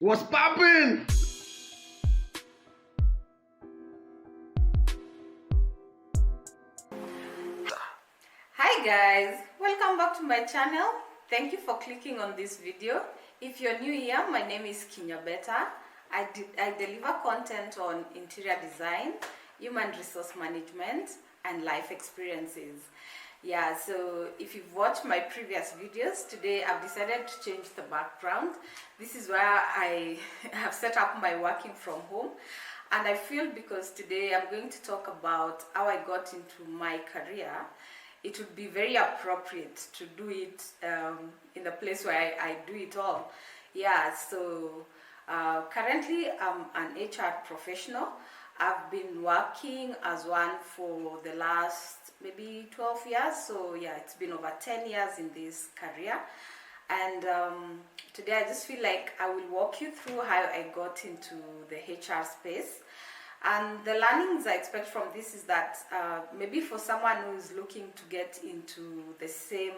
What's poppin'? Hi guys, welcome back to my channel. Thank you for clicking on this video. If you're new here, my name is Kinyabeta. I deliver content on interior design, human resource management, and life experiences. Yeah, so if you've watched my previous videos, today I've decided to change the background. This is where I have set up my working from home. And I feel because today I'm going to talk about how I got into my career, it would be very appropriate to do it in the place where I do it all. Yeah, so currently I'm an HR professional. I've been working as one for the last maybe 12 years. So yeah, it's been over 10 years in this career. And today I just feel like I will walk you through how I got into the HR space. And the learnings I expect from this is that maybe for someone who is looking to get into the same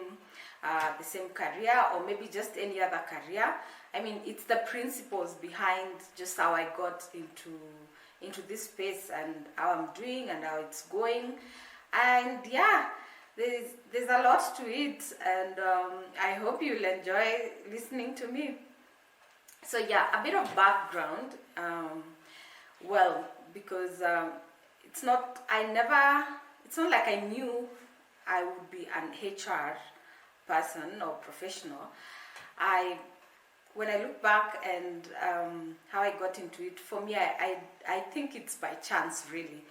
career, or maybe just any other career, I mean, it's the principles behind just how I got into this space and how I'm doing and how it's going. And yeah, there's a lot to it, and I hope you'll enjoy listening to me. So yeah, a bit of background. Well, because it's not like I knew I would be an HR person or professional. When I look back and how I got into it, for me, I think it's by chance, really.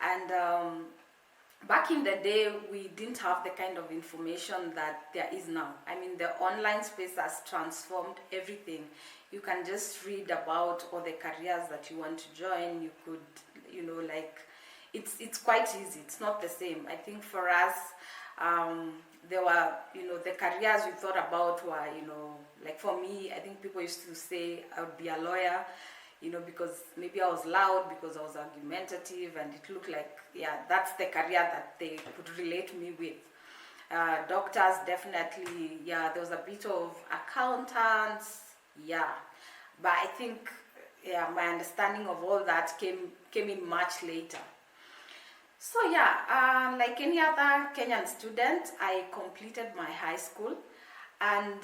And back in the day, we didn't have the kind of information that there is now. I mean, the online space has transformed everything. You can just read about all the careers that you want to join. You could, it's quite easy. It's not the same. I think for us, there were, the careers we thought about were, like for me, I think people used to say I would be a lawyer, because maybe I was loud, because I was argumentative, and it looked like, yeah, that's the career that they could relate me with. Doctors, definitely, yeah, there was a bit of accountants, yeah. But I think, yeah, my understanding of all that came in much later. So yeah, like any other Kenyan student, I completed my high school. And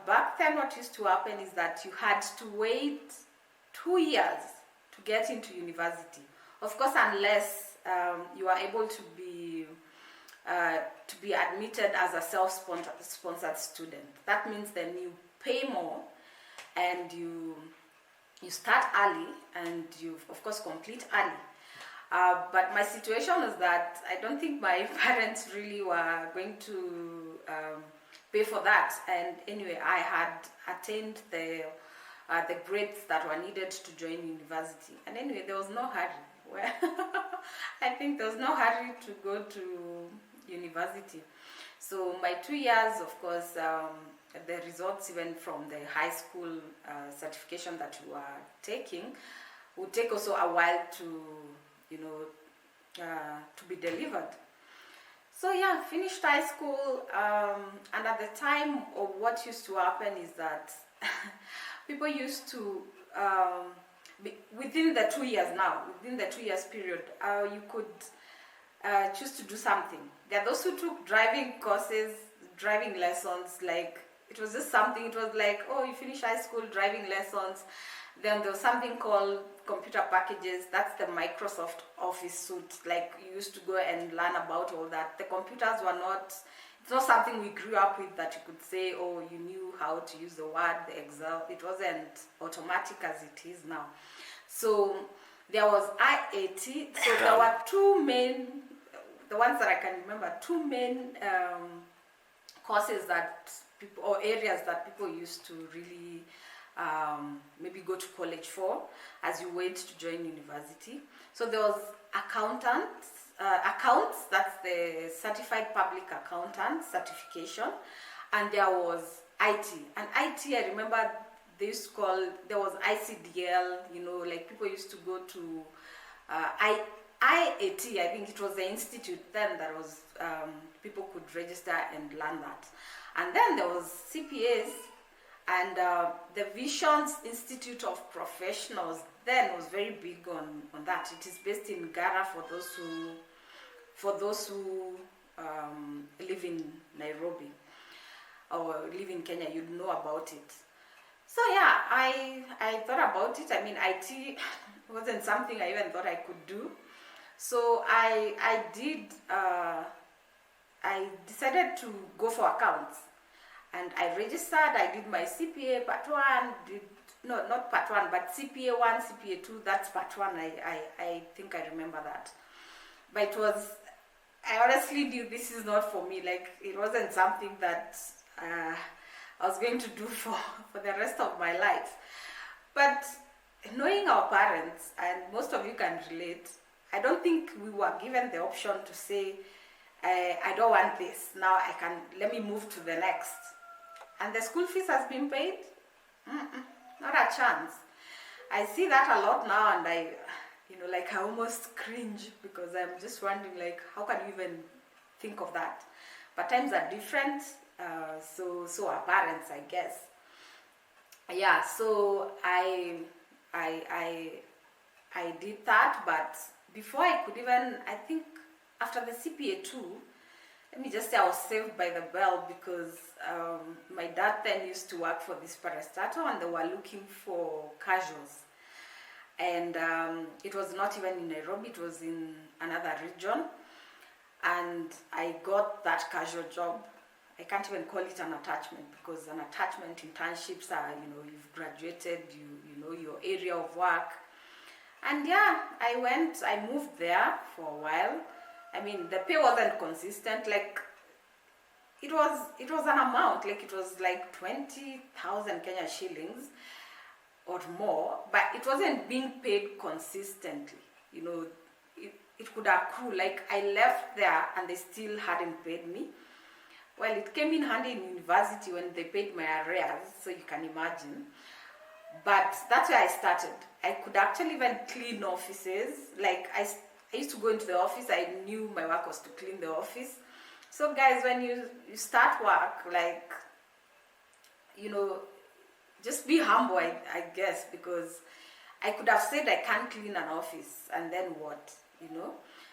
back then what used to happen is that you had to wait 2 years to get into university. Of course, unless you are able to be admitted as a self-sponsored student. That means then you pay more and you start early, and you of course complete early. But my situation was that I don't think my parents really were going to pay for that. And anyway, I had attained the grades that were needed to join university. And anyway, there was no hurry. Well, I think there was no hurry to go to university. So my 2 years, of course, the results even from the high school certification that you are taking would take also a while to, to be delivered. So yeah, finished high school, and at the time, or what used to happen is that people used to, within the 2 years now, within the 2 years period, you could choose to do something. There are those who took driving courses, driving lessons, like it was just something, it was like, oh, you finish high school, driving lessons. Then there was something called computer packages. That's the Microsoft Office suite. Like you used to go and learn about all that. The computers were not, it's not something we grew up with that you could say, oh, you knew how to use the Word, the Excel. It wasn't automatic as it is now. So there was IAT. So there were two main, the ones that I can remember, two main courses that people, or areas that people used to really maybe go to college for as you wait to join university. So there was accounts, that's the Certified Public Accountant certification, and there was IT. And IT, I remember they used to call, there was ICDL, like people used to go to IAT, I think it was the institute then that was, people could register and learn that. And then there was CPAs, And the Visions Institute of Professionals then was very big on that. It is based in Gara for those who live in Nairobi or live in Kenya, you'd know about it. So yeah, I thought about it. I mean, IT wasn't something I even thought I could do. So I decided to go for accounts, and I registered. I did my CPA part 1, not part 1, but CPA 1, CPA 2, that's part 1. I think I remember that. But I honestly knew this is not for me. Like, it wasn't something that I was going to do for the rest of my life. But knowing our parents, and most of you can relate, I don't think we were given the option to say, I don't want this, now let me move to the next. And the school fees has been paid? Not a chance. I see that a lot now, and I almost cringe, because I'm just wondering, like, how can you even think of that? But times are different, so are parents, I guess. Yeah, so I did that, but before I could even, I think after the CPA 2, let me just say I was saved by the bell, because my dad then used to work for this parastatal, and they were looking for casuals. And it was not even in Nairobi, it was in another region. And I got that casual job. I can't even call it an attachment, because an attachment internships are, you've graduated, you know your area of work. And yeah, I moved there for a while. I mean, the pay wasn't consistent. Like, it was an amount, like it was like 20,000 Kenya shillings or more, but it wasn't being paid consistently. It could accrue. Like, I left there and they still hadn't paid me. Well, it came in handy in university when they paid my arrears, so you can imagine. But that's where I started. I could actually even clean offices. Like, I used to go into the office. I knew my work was to clean the office. So guys, when you start work, like, just be humble, I guess, because I could have said I can't clean an office, and then what,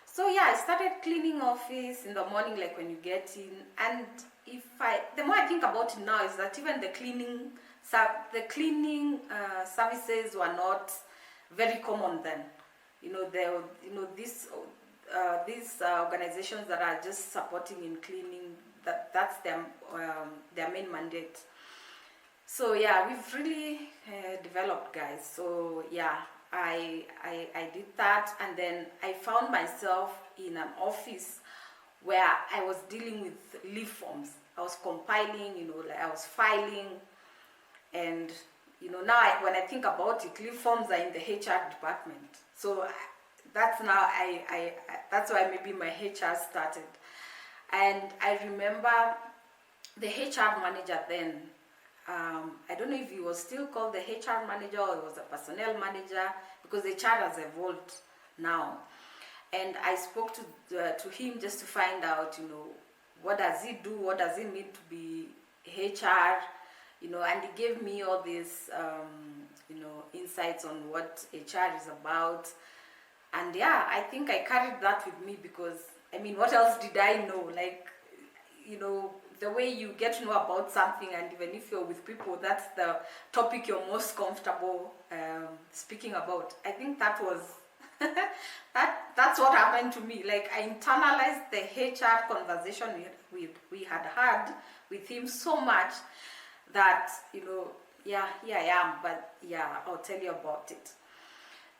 So yeah, I started cleaning office in the morning, like when you get in. And the more I think about it now, is that even the cleaning services were not very common then. These organizations that are just supporting in cleaning, that's their main mandate. So yeah, we've really developed, guys. So yeah, I did that, and then I found myself in an office where I was dealing with leave forms. I was compiling, I was filing, and now when I think about it, leave forms are in the HR department. So that's why maybe my HR started. And I remember the HR manager then, I don't know if he was still called the HR manager or it was a personnel manager, because the HR has evolved now. And I spoke to him just to find out, what does he do, what does he mean to be HR, and he gave me all these, insights on what HR is about. And yeah, I think I carried that with me, because, what else did I know? Like, the way you get to know about something, and even if you're with people, that's the topic you're most comfortable speaking about. I think that was that's what happened to me. Like, I internalized the HR conversation we had with him so much that, here I am. But yeah, I'll tell you about it.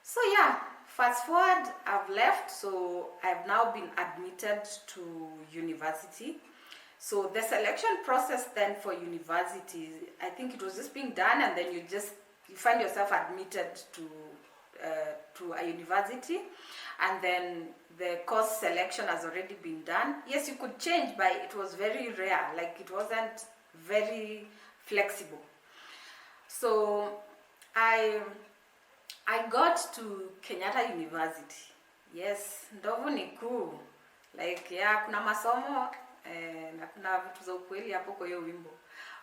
So yeah, fast forward, I've left, so I've now been admitted to university. So the selection process then for university, I think it was just being done, and then you find yourself admitted to a university, and then the course selection has already been done. Yes, you could change, but it was very rare. Like, it wasn't very flexible. So I got to Kenyatta University. Yes, ndovu ni kuu. Like, yeah, kuna masomo na kuna vitu za ukweli hapo kwa hiyo wimbo.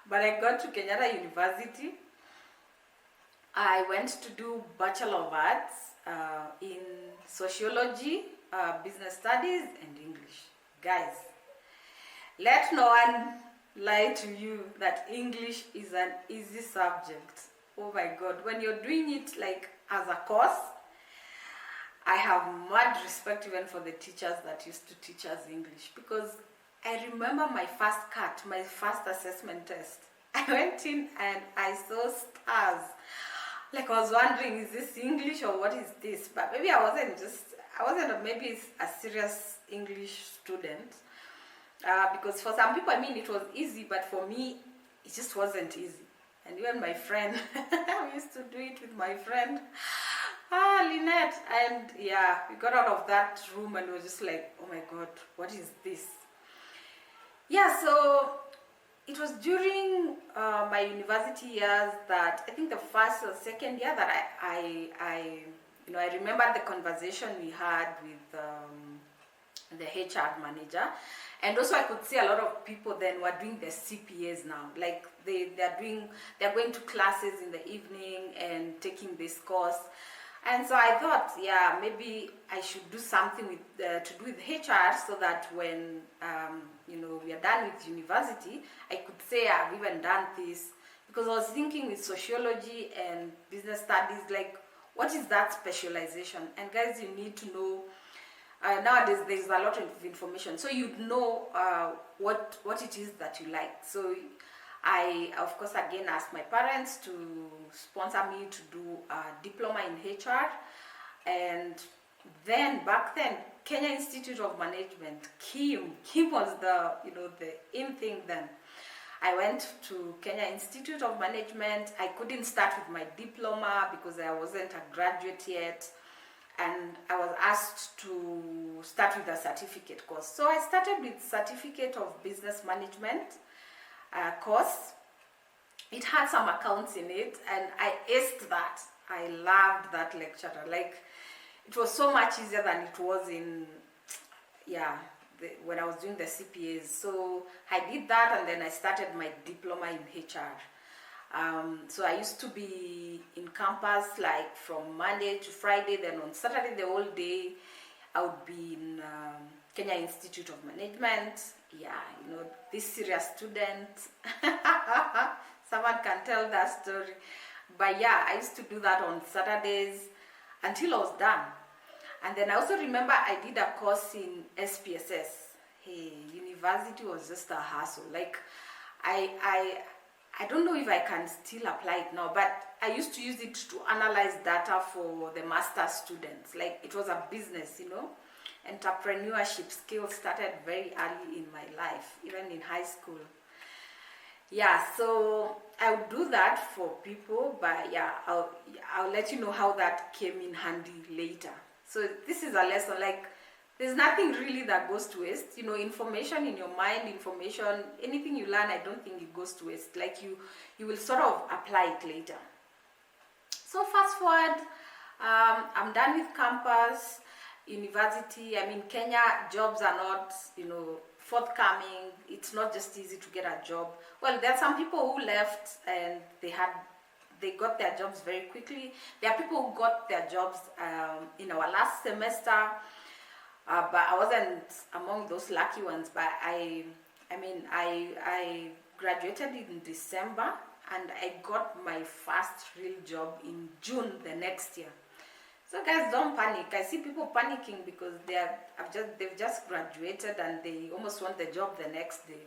But I got to Kenyatta University. I went to do Bachelor of Arts in Sociology, Business Studies, and English. Guys, let no one lie to you that English is an easy subject. Oh my God, when you're doing it like as a course, I have mad respect even for the teachers that used to teach us English, because I remember my first cut, my first assessment test. I went in and I saw stars. Like I was wondering, is this English or what is this? But maybe I wasn't maybe a serious English student. Because for some people, I mean, it was easy, but for me, it just wasn't easy. And even my friend, we used to do it with my friend, Lynette. And yeah, we got out of that room and we were just like, oh my God, what is this? Yeah, so it was during my university years that I think the first or second year that I remember the conversation we had with the HR manager. And also I could see a lot of people then were doing their CPAs now. Like they're going to classes in the evening and taking this course. And so I thought, yeah, maybe I should do something to do with HR, so that when we are done with university, I could say I've even done this. Because I was thinking with sociology and business studies, like, what is that specialization? And guys, you need to know. Nowadays, there's a lot of information, so you'd know what it is that you like. So I, of course, again asked my parents to sponsor me to do a diploma in HR. And then back then, Kenya Institute of Management, KIM was the in thing then. I went to Kenya Institute of Management. I couldn't start with my diploma because I wasn't a graduate yet. And I was asked to start with a certificate course. So I started with Certificate of Business Management course. It had some accounts in it, and I aced that. I loved that lecture. Like, it was so much easier than it was in, when I was doing the CPAs. So I did that, and then I started my diploma in HR. So I used to be in campus like from Monday to Friday. Then on Saturday, the whole day, I would be in Kenya Institute of Management. Yeah, this serious student. Someone can tell that story. But yeah, I used to do that on Saturdays until I was done. And then I also remember I did a course in SPSS. Hey, university was just a hassle. Like, I don't know if I can still apply it now, but I used to use it to analyze data for the master's students. Like, it was a business, Entrepreneurship skills started very early in my life, even in high school. Yeah, so I would do that for people, but yeah, I'll let you know how that came in handy later. So this is a lesson, like, there's nothing really that goes to waste. Information in your mind, information, anything you learn, I don't think it goes to waste. Like, you will sort of apply it later. So fast forward, I'm done with campus, university. I mean, Kenya, jobs are not, forthcoming. It's not just easy to get a job. Well, there are some people who left and they got their jobs very quickly. There are people who got their jobs in our last semester. But I wasn't among those lucky ones. But I graduated in December, and I got my first real job in June the next year. So guys, don't panic. I see people panicking because they've just graduated and they almost want the job the next day.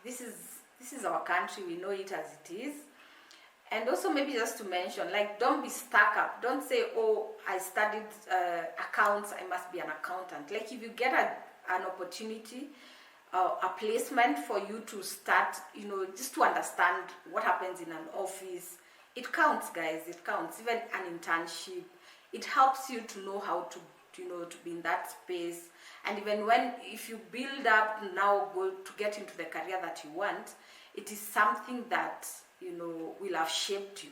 This is our country. We know it as it is. And also, maybe just to mention, like, don't be stuck up. Don't say, oh, I studied accounts, I must be an accountant. Like, if you get an opportunity, a placement for you to start, just to understand what happens in an office, it counts, guys. It counts. Even an internship, it helps you to know how to be in that space. And even if you build up now, go to get into the career that you want, it is something that will have shaped you.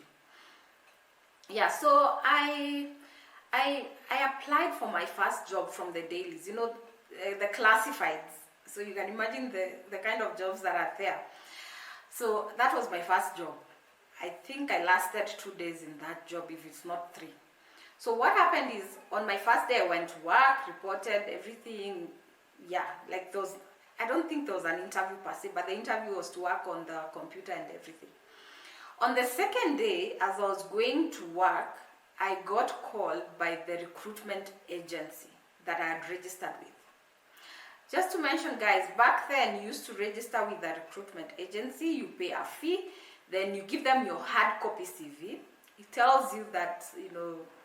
Yeah, so I applied for my first job from the dailies, the classifieds. So you can imagine the kind of jobs that are there. So that was my first job. I think I lasted 2 days in that job, if it's not 3. So what happened is, on my first day I went to work, reported everything. Yeah, like those, I don't think there was an interview per se, but the interview was to work on the computer and everything. On the second day, as I was going to work, I got called by the recruitment agency that I had registered with. Just to mention, guys, back then you used to register with the recruitment agency, you pay a fee, then you give them your hard copy CV. It tells you that,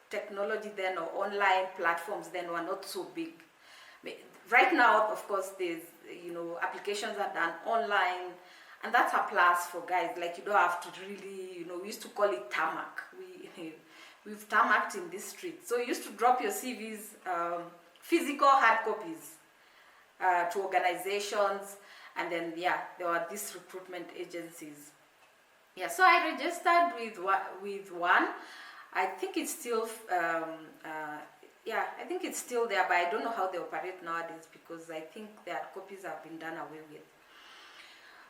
technology then, or online platforms then, were not so big. Right now, of course, there's, applications are done online, and that's a plus for guys. Like, you don't have to really, we used to call it tarmac. We've tarmacked in this street. So you used to drop your CVs, physical hard copies, to organizations, and then, there were these recruitment agencies. So I registered with one. I think it's still, I think it's still there, but I don't know how they operate nowadays, because I think their copies have been done away with.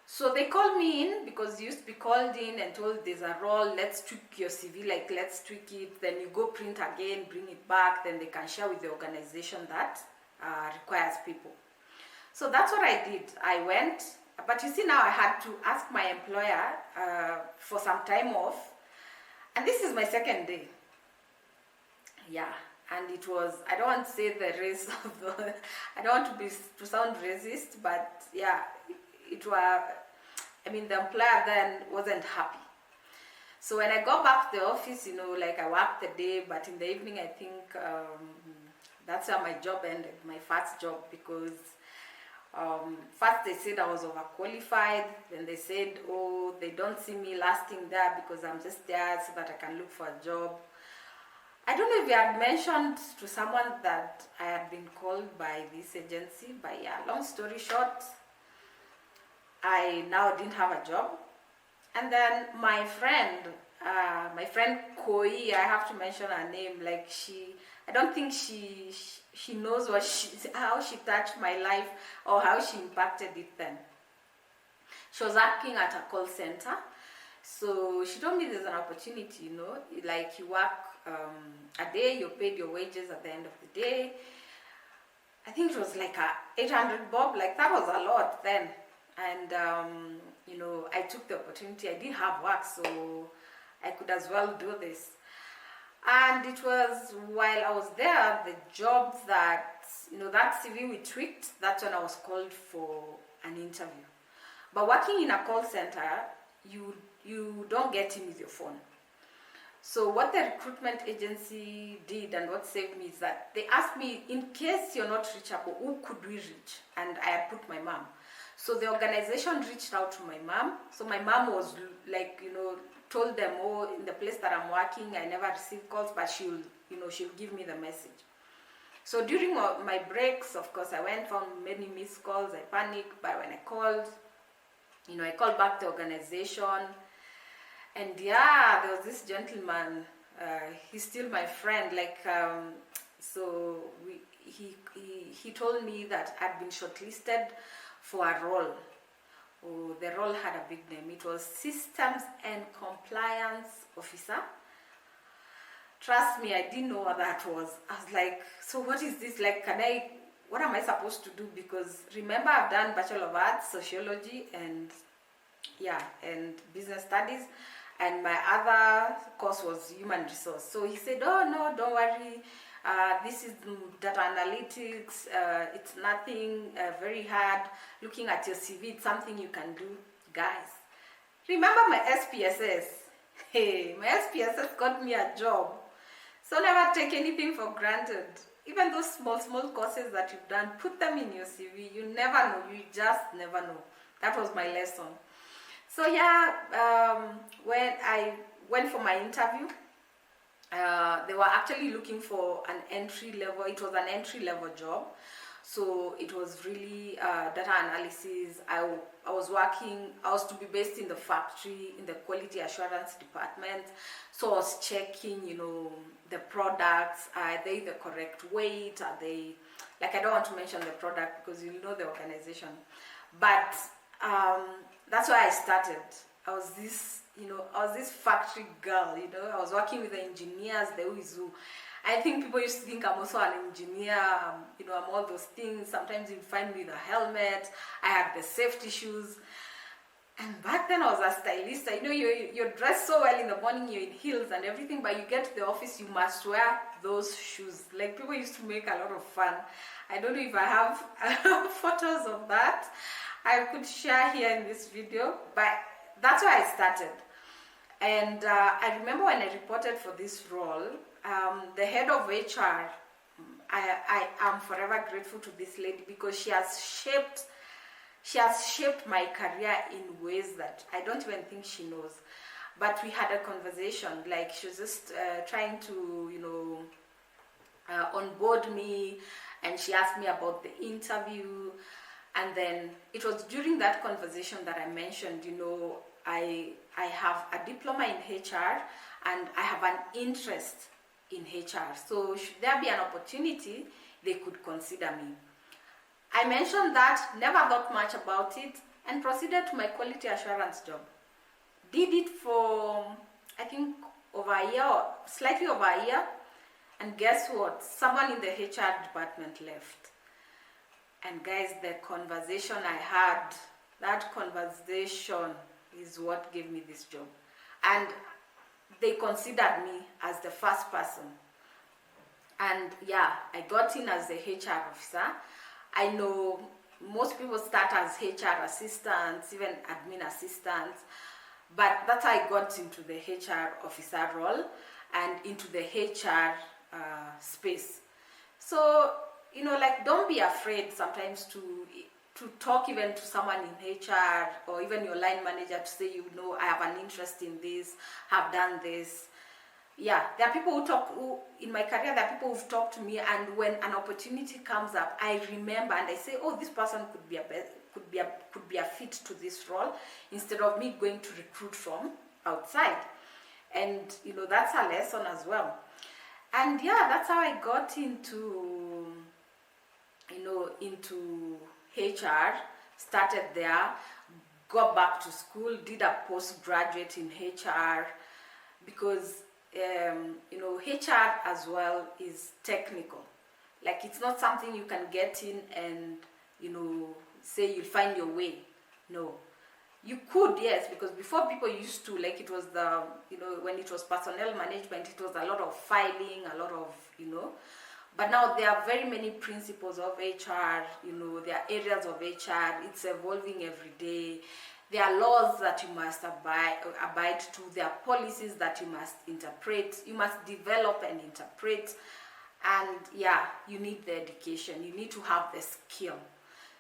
So they called me in, because you used to be called in and told there's a role, let's tweak your CV, like let's tweak it, then you go print again, bring it back, then they can share with the organization that requires people. So that's what I did. I went, but you see, now I had to ask my employer for some time off, and this is my second day. And it was, I don't want to say the race of the, I don't want to sound racist, but it was, the employer then wasn't happy. So when I got back to the office, like I worked the day, but in the evening, I think that's how my job ended, my first job, because first they said I was overqualified, then they said, oh, they don't see me lasting there because I'm just there so that I can look for a job. I don't know if you had mentioned to someone that I had been called by this agency, but long story short, I now didn't have a job. And then my friend Koi, I have to mention her name, like I don't think she knows how she touched my life or how she impacted it then. She was working at a call center. So she told me there's an opportunity, like you work a day, you're paid your wages at the end of the day. I think it was like a 800 bob, like that was a lot then. And, I took the opportunity. I didn't have work, so I could as well do this. And it was while I was there, the job that, that CV we tweaked, that's when I was called for an interview. But working in a call center, you don't get in with your phone. So what the recruitment agency did and what saved me is that they asked me, in case you're not reachable, who could we reach? And I had put my mom. So the organization reached out to my mom. So my mom was like, told them, oh, in the place that I'm working, I never receive calls, but she'll give me the message. So during my breaks, of course, I went, found many missed calls, I panicked, but when I called, I called back the organization, and there was this gentleman, he's still my friend, like, so he told me that I'd been shortlisted for a role. Oh, the role had a big name. It was Systems and Compliance Officer. Trust me, I didn't know what that was. I was like, so what is this? Like, what am I supposed to do? Because remember, I've done Bachelor of Arts, Sociology, and Business Studies. And my other course was Human Resource. So he said, oh, no, don't worry. This is data analytics. It's nothing very hard. Looking at your CV, it's something you can do. Guys, remember my SPSS? Hey, my SPSS got me a job. So never take anything for granted. Even those small courses that you've done, put them in your CV. You never know. You just never know. That was my lesson. So when I went for my interview, they were actually looking for an entry level. It was an entry level job. So it was really data analysis. I was to be based in the factory, in the quality assurance department. So I was checking, the products. Are they the correct weight? Are they, like, I don't want to mention the product because you know the organization. But that's why I started. I was this, I was this factory girl, I was working with the engineers, the Uizu. I think people used to think I'm also an engineer, I'm all those things. Sometimes you'd find me with a helmet. I had the safety shoes. And back then I was a stylist. You're dressed so well in the morning, you're in heels and everything, but you get to the office, you must wear those shoes. Like, people used to make a lot of fun. I don't know if I have photos of that I could share here in this video, but that's why I started. And I remember when I reported for this role, the head of HR, I am forever grateful to this lady, because she has shaped my career in ways that I don't even think she knows. But we had a conversation, like she was just trying to, onboard me, and she asked me about the interview. And then it was during that conversation that I mentioned, I have a diploma in HR and I have an interest in HR. So should there be an opportunity, they could consider me. I mentioned that, never thought much about it, and proceeded to my quality assurance job. Did it for, I think, over a year, or slightly over a year. And guess what? Someone in the HR department left. And guys, the conversation I had, that conversation is what gave me this job. And they considered me as the first person. And yeah, I got in as the HR officer. I know most people start as HR assistants, even admin assistants, but that's how I got into the HR officer role and into the HR space. So, don't be afraid sometimes to talk even to someone in HR or even your line manager to say, I have an interest in this, have done this. Yeah, there are people who in my career, there are people who've talked to me, and when an opportunity comes up, I remember and I say, oh, this person could be a fit to this role, instead of me going to recruit from outside. And that's a lesson as well. And yeah, that's how I got into HR, started there, got back to school, did a postgraduate in HR, because HR as well is technical. Like, it's not something you can get in and say you'll find your way. No, you could, yes, because before people used to, like, it was the when it was personnel management, it was a lot of filing, a lot of but now there are very many principles of HR, there are areas of HR, it's evolving every day. There are laws that you must abide to. There are policies that you must interpret. You must develop and interpret. And yeah, you need the education. You need to have the skill.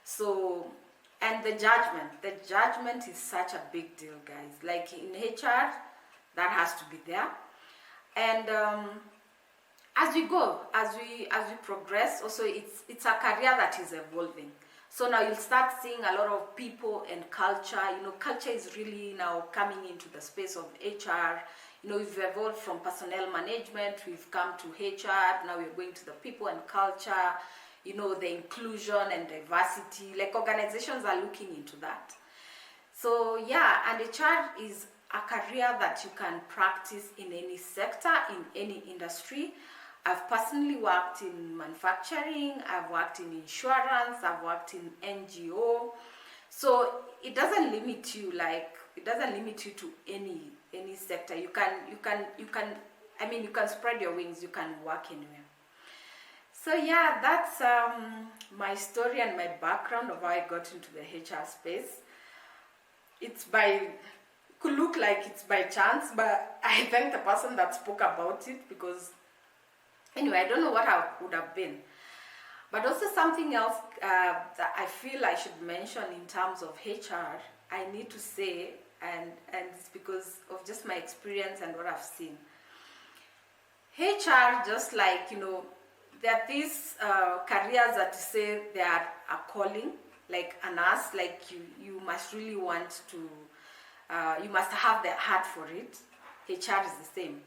So, and the judgment. The judgment is such a big deal, guys. Like in HR, that has to be there. And as we go, as we progress, also it's a career that is evolving. So now you'll start seeing a lot of people and culture. Culture is really now coming into the space of HR. We've evolved from personnel management, we've come to HR, now we're going to the people and culture, the inclusion and diversity. Like, organizations are looking into that. So yeah, and HR is a career that you can practice in any sector, in any industry. I've personally worked in manufacturing, I've worked in insurance, I've worked in NGO. So it doesn't limit you, to any sector. You can spread your wings, you can work anywhere. So yeah, that's my story and my background of how I got into the HR space. Could look like it's by chance, but I thank the person that spoke about it, because anyway, I don't know what I would have been. But also something else that I feel I should mention in terms of HR, I need to say, and it's because of just my experience and what I've seen. HR, just like, there are these careers that you say they are a calling, like a nurse, like you must really want to, you must have the heart for it. HR is the same.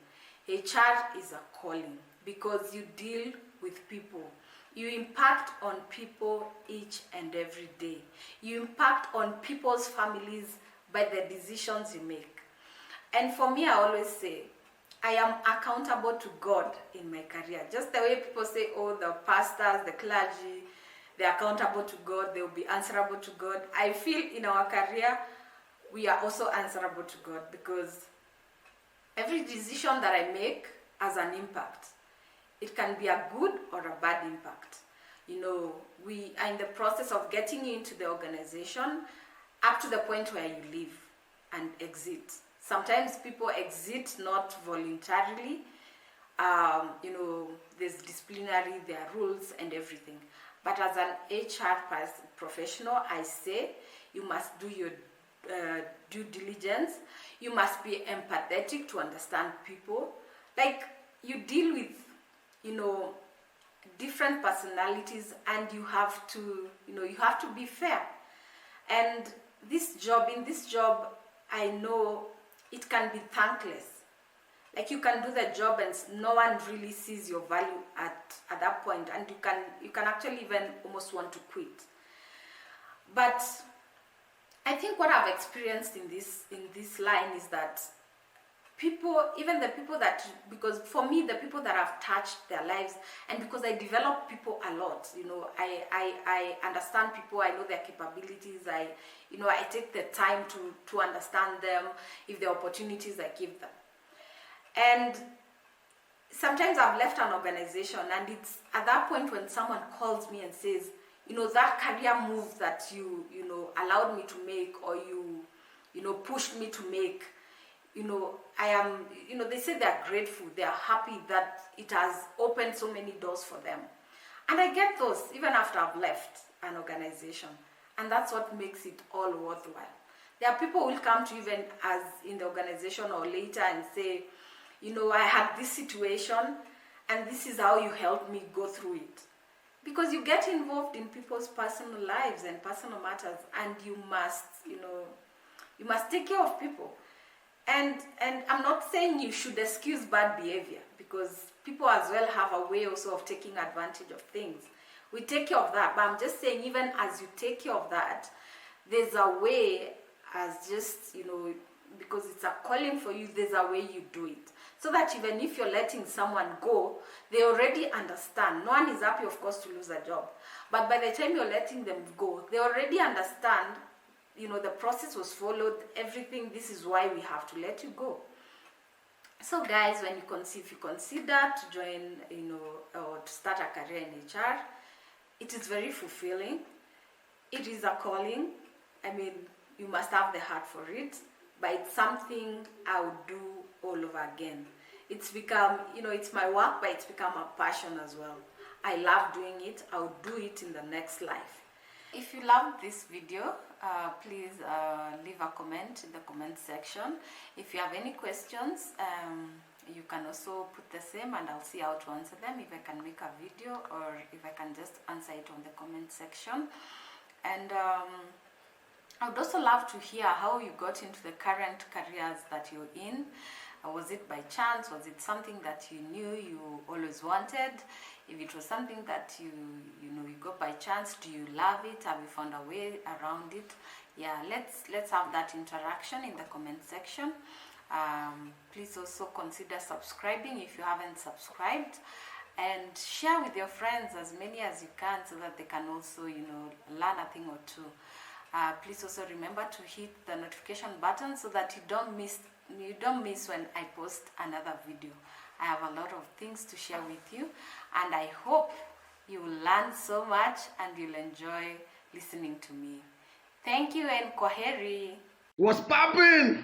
HR is a calling, because you deal with people. You impact on people each and every day. You impact on people's families by the decisions you make. And for me, I always say, I am accountable to God in my career. Just the way people say, oh, the pastors, the clergy, they're accountable to God, they'll be answerable to God. I feel in our career, we are also answerable to God, because every decision that I make has an impact. It can be a good or a bad impact. You know, we are in the process of getting you into the organization up to the point where you leave and exit. Sometimes people exit not voluntarily. You know, there's disciplinary, there are rules and everything. But as an HR professional, I say you must do your due diligence. You must be empathetic to understand people. Like, you deal with, you know, different personalities, and you have to, you know, you have to be fair. And in this job, I know it can be thankless. Like, you can do the job and no one really sees your value at that point, and you can actually even almost want to quit. But I think what I've experienced in this line is that people, even the people that, because for me, the people that have touched their lives, and because I develop people a lot, you know, I understand people, I know their capabilities, I take the time to understand them, if there are opportunities, I give them. And sometimes I've left an organization, and it's at that point when someone calls me and says, you know, that career move that you allowed me to make, or you know, pushed me to make, you know, I am, you know, they say they're grateful, they're happy that it has opened so many doors for them. And I get those even after I've left an organization. And that's what makes it all worthwhile. There are people who will come to you even as in the organization or later and say, you know, I had this situation and this is how you helped me go through it. Because you get involved in people's personal lives and personal matters, and you must, you know, you must take care of people. And I'm not saying you should excuse bad behavior, because people as well have a way also of taking advantage of things. We take care of that, but I'm just saying, even as you take care of that, there's a way, as just, you know, because it's a calling for you, there's a way you do it. So that even if you're letting someone go, they already understand. No one is happy, of course, to lose a job. But by the time you're letting them go, they already understand, you know, the process was followed, everything, this is why we have to let you go. So guys, when if you consider to join, you know, or to start a career in HR, it is very fulfilling. It is a calling. I mean, you must have the heart for it, but it's something I would do all over again. It's become, you know, it's my work, but it's become a passion as well. I love doing it. I'll do it in the next life. If you loved this video, please leave a comment in the comment section. If you have any questions, you can also put the same, and I'll see how to answer them, if I can make a video or if I can just answer it on the comment section. And I would also love to hear how you got into the current careers that you're in. Was it by chance? Was it something that you knew you always wanted? If it was something that you got by chance, do you love it? Have you found a way around it? Yeah, let's have that interaction in the comment section. Please also consider subscribing if you haven't subscribed, and share with your friends as many as you can, so that they can also, you know, learn a thing or two. Please also remember to hit the notification button so that you don't miss when I post another video. I have a lot of things to share with you, and I hope you will learn so much and you'll enjoy listening to me. Thank you, and kwaheri. What's poppin'?